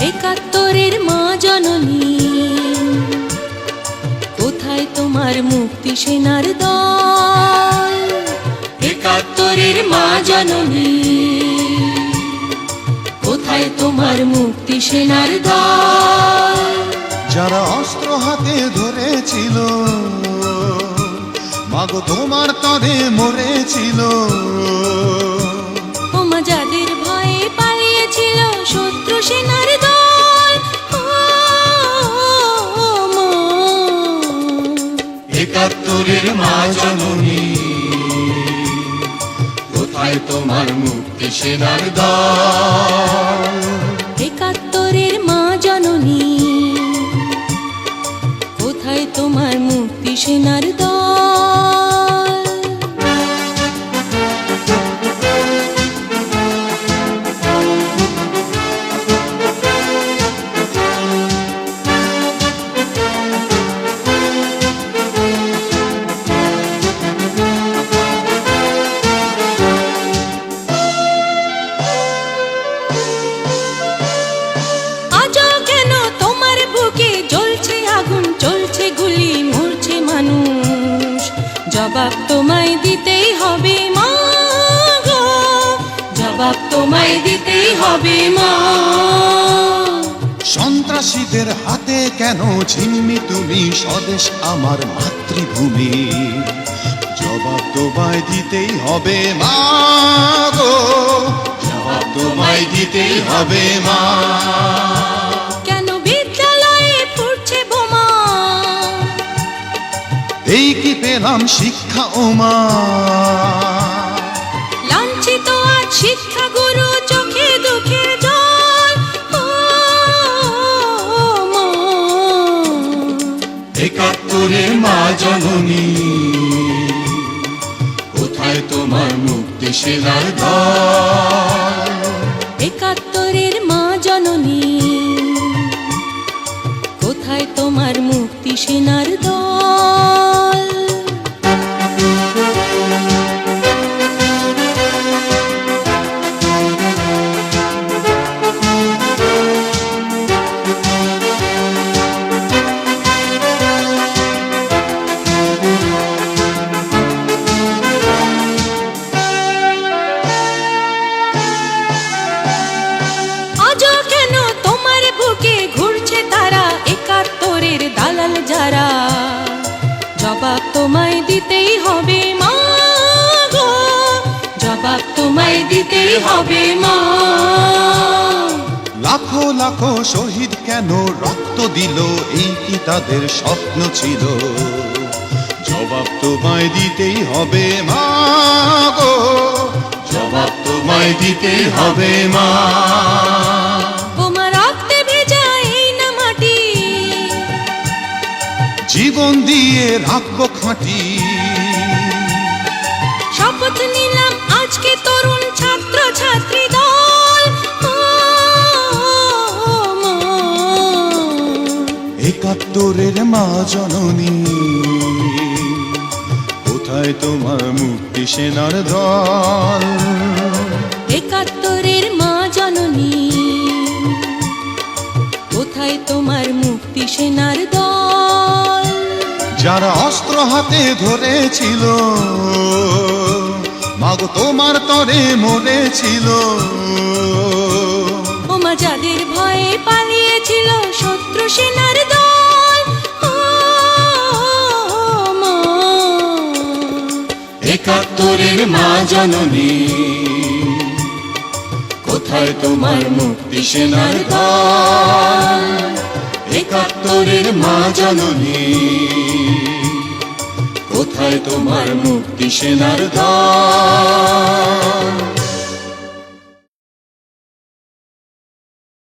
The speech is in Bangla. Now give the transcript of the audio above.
একাত্তরের মা জননী, কোথায় তোমার মুক্তি সেনার দল? একাত্তরের মা জননী, কোথায় তোমার মুক্তি সেনার দল? যারা অস্ত্র হাতে ধরেছিল, মাগো তোমার তরে মরেছিল। ওমা যাদের ভয়ে পালিয়েছিল শত্রু সেনার দল, একাত্তরের মা জননী, কোথায় তোমার মুক্তি সেনার দল? একাত্তরের মা জননী, কোথায় তোমার মুক্তি সেনার দল? জবাব তোমায় দিতেই হবে মা গো, জবাব তোমায় দিতেই হবে মা। সন্ত্রাসীদের হাতে কেন ছিন্নি তুমি স্বদেশ আমার মাতৃভূমি? জবাব তোমায় দিতেই হবে মা গো, জবাব তোমায় দিতেই হবে মা। কেন বিদ্যালয়ে ফুটছে বোমা? এই কি পেলাম শিক্ষা ও মা? লাঞ্ছিত আজ শিক্ষা গুরু, চোখে দুঃখের জল। একাত্তরের মা জননী, কোথায় তোমার মুক্তি সেনার দল? একাত্তরের মা জননী, কোথায় তোমার মুক্তি সেনার দল? যারা জবাব তোমায় দিতেই হবে মা গো, জবাব তোমায় দিতেই হবে মা। লাখো লাখো শহীদ কেন রক্ত দিল, এই কি তাদের স্বপ্ন ছিল? জবাব তোমায় দিতেই হবে মা গো, জবাব তোমায় দিতেই হবে মা। জীবন দিয়ে রাখবো খাঁটি, শপথ নিলাম আজকে তরুণ ছাত্র ছাত্রী দল। একাত্তরের মা জননী, কোথায় তোমার মুক্তি সেনার দল? একাত্তরের মা জননী, কোথায় তোমার মুক্তি সেনার দল? যারা অস্ত্র হাতে ধরেছিল, মাগো তোমার তরে মরেছিল। ওমা যাদের ভয়ে পালিয়েছিল শত্রু সেনার দল। একাত্তরের মা জননী, কোথায় তোমার মুক্তি সেনার দল? একাত্তরের মা জননী, কোথায় তোমার মুক্তি সেনার দল?